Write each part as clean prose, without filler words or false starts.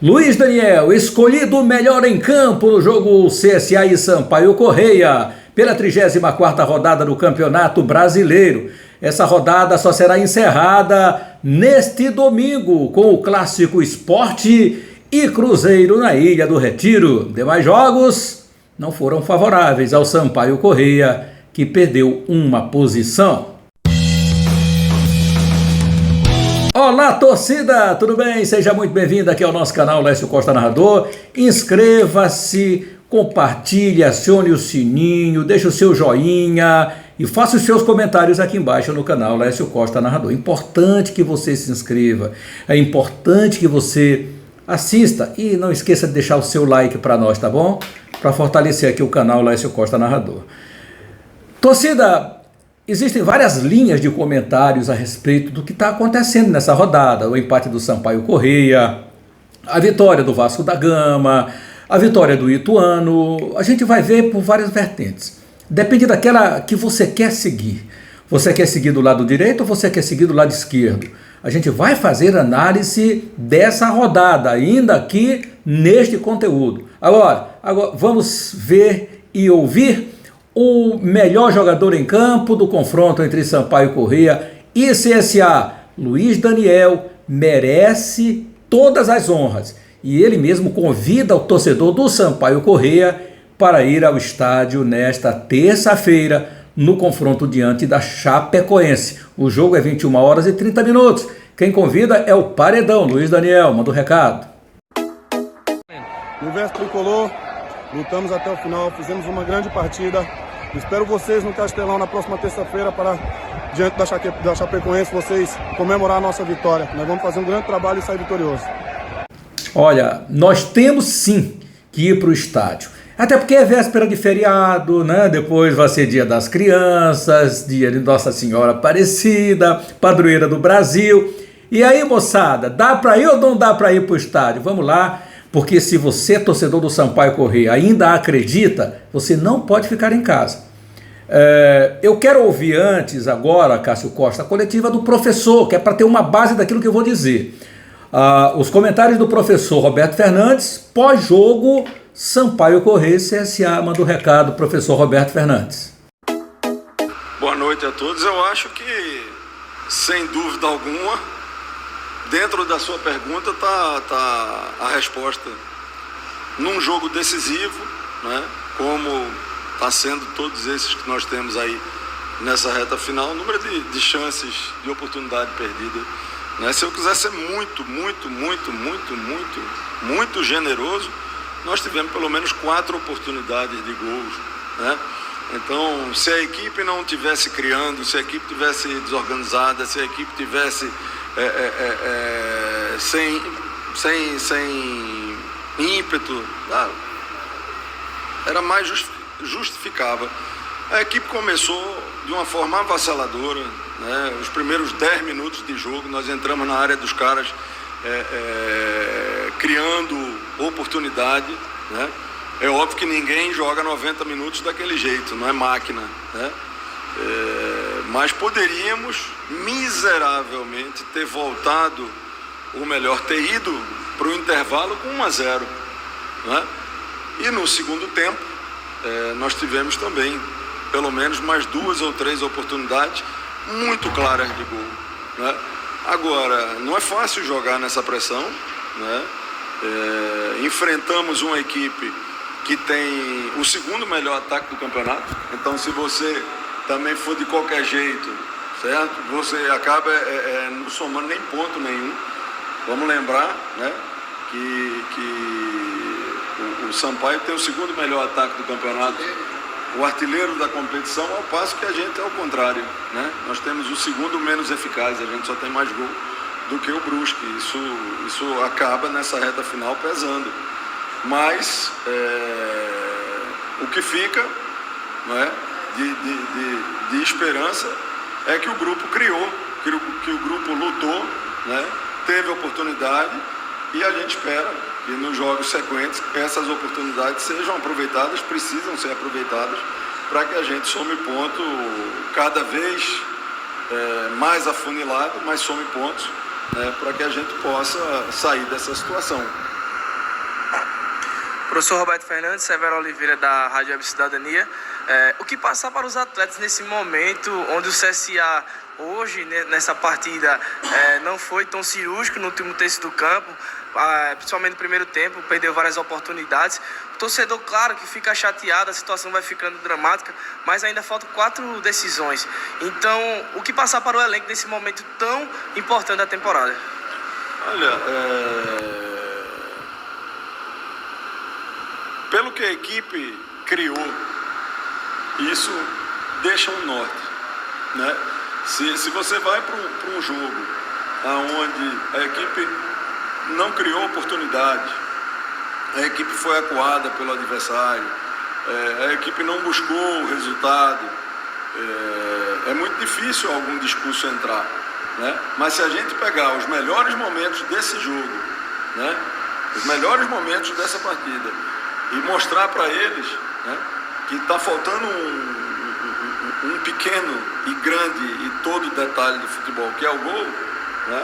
Luiz Daniel, escolhido melhor em campo no jogo CSA e Sampaio Corrêa, pela 34ª rodada do Campeonato Brasileiro. Essa rodada só será encerrada neste domingo, com o clássico Sport e Cruzeiro na Ilha do Retiro. Demais jogos não foram favoráveis ao Sampaio Corrêa, que perdeu uma posição. Olá, torcida, tudo bem? Seja muito bem-vindo aqui ao nosso canal Lécio Costa Narrador. Inscreva-se, compartilhe, acione o sininho, deixe o seu joinha e faça os seus comentários aqui embaixo no canal Lécio Costa Narrador. É importante que você se inscreva, é importante que você assista e não esqueça de deixar o seu like para nós, tá bom? Para fortalecer aqui o canal Lécio Costa Narrador. Torcida, existem várias linhas de comentários a respeito do que está acontecendo nessa rodada. O empate do Sampaio Corrêa, a vitória do Vasco da Gama, a vitória do Ituano. A gente vai ver por várias vertentes. Depende daquela que você quer seguir. Você quer seguir do lado direito ou você quer seguir do lado esquerdo? A gente vai fazer análise dessa rodada, ainda aqui neste conteúdo. Agora vamos ver e ouvir o melhor jogador em campo do confronto entre Sampaio Corrêa e CSA. Luiz Daniel merece todas as honras e ele mesmo convida o torcedor do Sampaio Corrêa para ir ao estádio nesta terça-feira no confronto diante da Chapecoense. O jogo é 21h30. Quem convida é o Paredão. Luiz Daniel, manda um recado. Universo Tricolor, lutamos até o final, fizemos uma grande partida. Espero vocês no Castelão na próxima terça-feira para, diante da Chapecoense, vocês comemorar a nossa vitória. Nós vamos fazer um grande trabalho e sair vitorioso. Olha, nós temos sim que ir para o estádio. Até porque é véspera de feriado, né? Depois vai ser dia das crianças, dia de Nossa Senhora Aparecida, padroeira do Brasil. E aí, moçada, dá para ir ou não dá para ir para o estádio? Vamos lá. Porque se você, torcedor do Sampaio Corrêa, ainda acredita, você não pode ficar em casa. Eu quero ouvir antes, agora, Cássio Costa, a coletiva do professor, que é para ter uma base daquilo que eu vou dizer. Os comentários do professor Roberto Fernandes, pós-jogo, Sampaio Corrêa, CSA, manda o recado, professor Roberto Fernandes. Boa noite a todos. Eu acho que, sem dúvida alguma, dentro da sua pergunta tá a resposta. Num jogo decisivo, né, como está sendo todos esses que nós temos aí nessa reta final, o número de chances de oportunidade perdida. Né, se eu quiser ser muito generoso, nós tivemos pelo menos 4 oportunidades de gols. Né? Então, se a equipe não estivesse criando, se a equipe estivesse desorganizada, se a equipe estivesse sem ímpeto, era mais justificável. A equipe começou de uma forma avassaladora, né? Os primeiros 10 minutos de jogo nós entramos na área dos caras criando oportunidade, né? É óbvio que ninguém joga 90 minutos daquele jeito, não é máquina, né? Mas poderíamos miseravelmente ter voltado, ou melhor, ter ido para o intervalo com 1-0, né? E no segundo tempo nós tivemos também pelo menos mais 2 ou 3 oportunidades muito claras de gol, né? Agora, não é fácil jogar nessa pressão, né? Enfrentamos uma equipe que tem o segundo melhor ataque do campeonato, então se você também for de qualquer jeito, certo? Você acaba não somando nem ponto nenhum. Vamos lembrar, né, que o Sampaio tem o segundo melhor ataque do campeonato, o artilheiro da competição, ao passo que a gente é o contrário, né? Nós temos o segundo menos eficaz, a gente só tem mais gol do que o Brusque. Isso acaba nessa reta final pesando. Mas o que fica, né, de esperança é que o grupo criou, que o grupo lutou, né, teve oportunidade, e a gente espera que nos jogos sequentes essas oportunidades sejam aproveitadas, precisam ser aproveitadas, para que a gente some ponto cada vez mais afunilado, mas some pontos, né, para que a gente possa sair dessa situação. Professor Roberto Fernandes, Severo Oliveira da Rádio Web Cidadania. O que passar para os atletas nesse momento onde o CSA hoje, nessa partida, não foi tão cirúrgico no último terço do campo, principalmente no primeiro tempo, perdeu várias oportunidades. O torcedor, claro, que fica chateado, a situação vai ficando dramática, mas ainda faltam 4 decisões. Então, o que passar para o elenco nesse momento tão importante da temporada? Olha, pelo que a equipe criou, isso deixa um norte, né? Se você vai para um jogo onde a equipe não criou oportunidade, a equipe foi acuada pelo adversário, a equipe não buscou o resultado, é muito difícil algum discurso entrar, né? Mas se a gente pegar os melhores momentos desse jogo, né? Os melhores momentos dessa partida, e mostrar para eles, né, que está faltando um pequeno e grande e todo detalhe do futebol, que é o gol, né?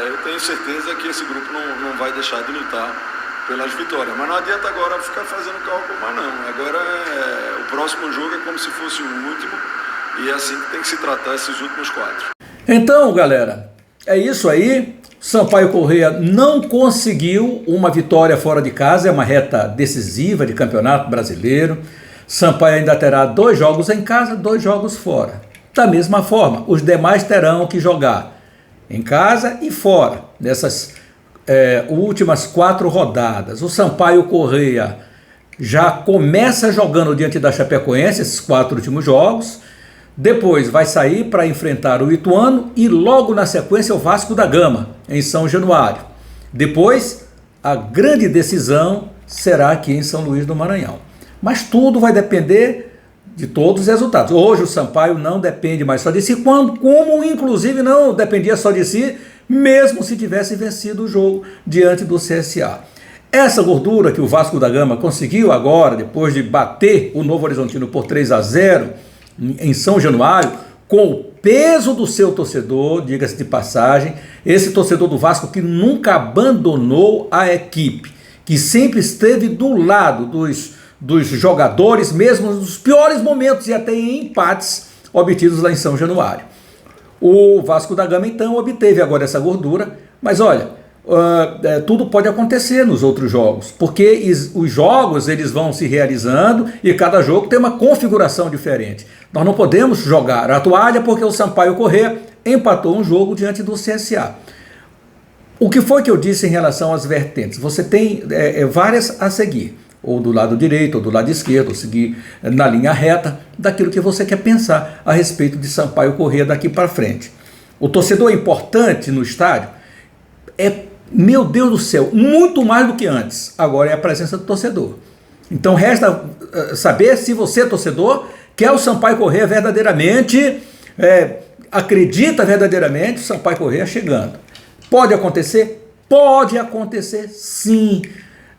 Eu tenho certeza que esse grupo não vai deixar de lutar pelas vitórias. Mas não adianta agora ficar fazendo cálculo, mas não. Agora o próximo jogo é como se fosse o último, e é assim que tem que se tratar esses últimos 4. Então, galera, é isso aí. Sampaio Corrêa não conseguiu uma vitória fora de casa, é uma reta decisiva de Campeonato Brasileiro. Sampaio ainda terá 2 jogos em casa, 2 jogos fora. Da mesma forma, os demais terão que jogar em casa e fora, nessas últimas 4 rodadas. O Sampaio Corrêa já começa jogando diante da Chapecoense, esses 4 últimos jogos. Depois vai sair para enfrentar o Ituano e logo na sequência o Vasco da Gama, em São Januário. Depois, a grande decisão será aqui em São Luís do Maranhão. Mas tudo vai depender de todos os resultados. Hoje o Sampaio não depende mais só de si, como inclusive não dependia só de si, mesmo se tivesse vencido o jogo diante do CSA. Essa gordura que o Vasco da Gama conseguiu agora, depois de bater o Novo Horizontino por 3-0, em São Januário, com o peso do seu torcedor, diga-se de passagem, esse torcedor do Vasco que nunca abandonou a equipe, que sempre esteve do lado dos jogadores, mesmo nos piores momentos e até em empates obtidos lá em São Januário. O Vasco da Gama então obteve agora essa gordura, mas olha, tudo pode acontecer nos outros jogos, porque os jogos eles vão se realizando e cada jogo tem uma configuração diferente. Nós não podemos jogar a toalha porque o Sampaio Corrêa empatou um jogo diante do CSA. O que foi que eu disse em relação às vertentes? Você tem várias a seguir, ou do lado direito, ou do lado esquerdo, ou seguir na linha reta daquilo que você quer pensar a respeito de Sampaio Corrêa daqui para frente. O torcedor importante no estádio meu Deus do céu, muito mais do que antes. Agora é a presença do torcedor. Então resta saber se você, torcedor, quer o Sampaio Corrêa verdadeiramente, acredita verdadeiramente o Sampaio Corrêa chegando. Pode acontecer? Pode acontecer sim.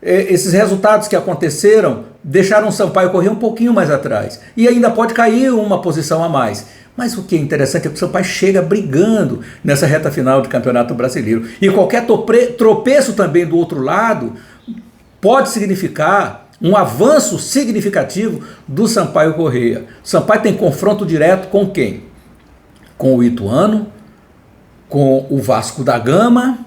Esses resultados que aconteceram deixaram o Sampaio Corrêa um pouquinho mais atrás. E ainda pode cair uma posição a mais. Mas o que é interessante é que o Sampaio chega brigando nessa reta final do Campeonato Brasileiro. E qualquer tropeço também do outro lado pode significar um avanço significativo do Sampaio Corrêa. O Sampaio tem confronto direto com quem? Com o Ituano, com o Vasco da Gama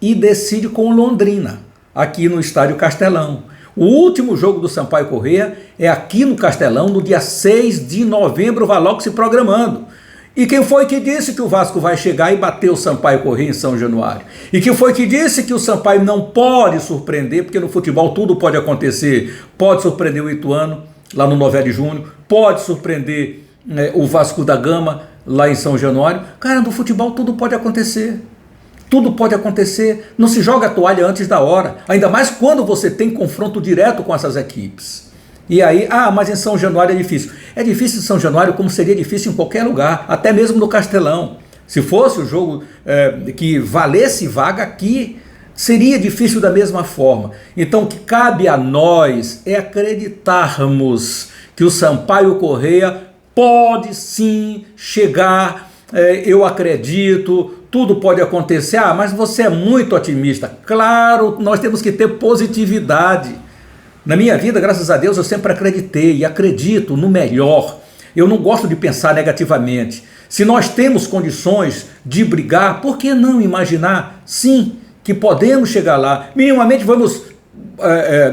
e decide com o Londrina, aqui no Estádio Castelão. O último jogo do Sampaio Corrêa é aqui no Castelão, no dia 6 de novembro, vai logo se programando. E quem foi que disse que o Vasco vai chegar e bater o Sampaio Corrêa em São Januário? E quem foi que disse que o Sampaio não pode surpreender, porque no futebol tudo pode acontecer. Pode surpreender o Ituano, lá no 9 de junho, pode surpreender o Vasco da Gama, lá em São Januário. Cara, no futebol tudo pode acontecer. Tudo pode acontecer, não se joga a toalha antes da hora, ainda mais quando você tem confronto direto com essas equipes. E aí, mas em São Januário é difícil. É difícil em São Januário como seria difícil em qualquer lugar, até mesmo no Castelão. Se fosse o jogo que valesse vaga aqui, seria difícil da mesma forma. Então o que cabe a nós é acreditarmos que o Sampaio Corrêa pode sim chegar, eu acredito, tudo pode acontecer. Mas você é muito otimista. Claro, nós temos que ter positividade. Na minha vida, graças a Deus, eu sempre acreditei e acredito no melhor. Eu não gosto de pensar negativamente. Se nós temos condições de brigar, por que não imaginar, sim, que podemos chegar lá? Minimamente vamos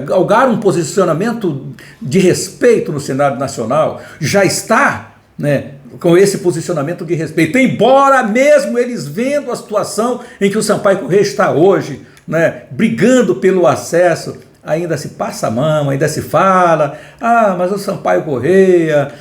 galgar um posicionamento de respeito no cenário nacional. Já está, né, com esse posicionamento de respeito. Embora mesmo eles vendo a situação em que o Sampaio Corrêa está hoje, né, brigando pelo acesso, ainda se passa a mão, ainda se fala, mas o Sampaio Corrêa,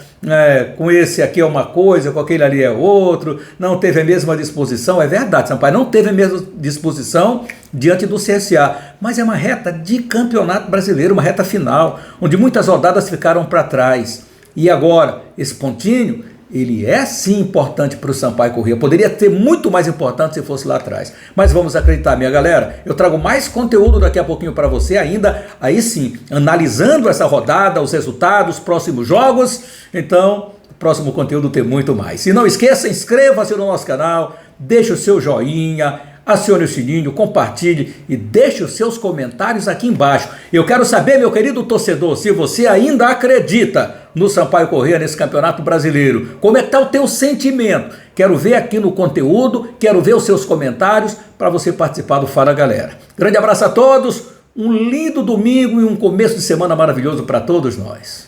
com esse aqui é uma coisa, com aquele ali é outro, não teve a mesma disposição. É verdade, Sampaio não teve a mesma disposição diante do CSA, mas é uma reta de campeonato brasileiro, uma reta final, onde muitas rodadas ficaram para trás. E agora, esse pontinho, ele é sim importante para o Sampaio Corrêa. Poderia ter muito mais importante se fosse lá atrás. Mas vamos acreditar, minha galera. Eu trago mais conteúdo daqui a pouquinho para você ainda. Aí sim, analisando essa rodada, os resultados, próximos jogos. Então, próximo conteúdo tem muito mais. E não esqueça, inscreva-se no nosso canal, deixe o seu joinha, acione o sininho, compartilhe e deixe os seus comentários aqui embaixo. Eu quero saber, meu querido torcedor, se você ainda acredita no Sampaio Corrêa nesse Campeonato Brasileiro. Como é que está o teu sentimento? Quero ver aqui no conteúdo, quero ver os seus comentários para você participar do Fala Galera. Grande abraço a todos, um lindo domingo e um começo de semana maravilhoso para todos nós.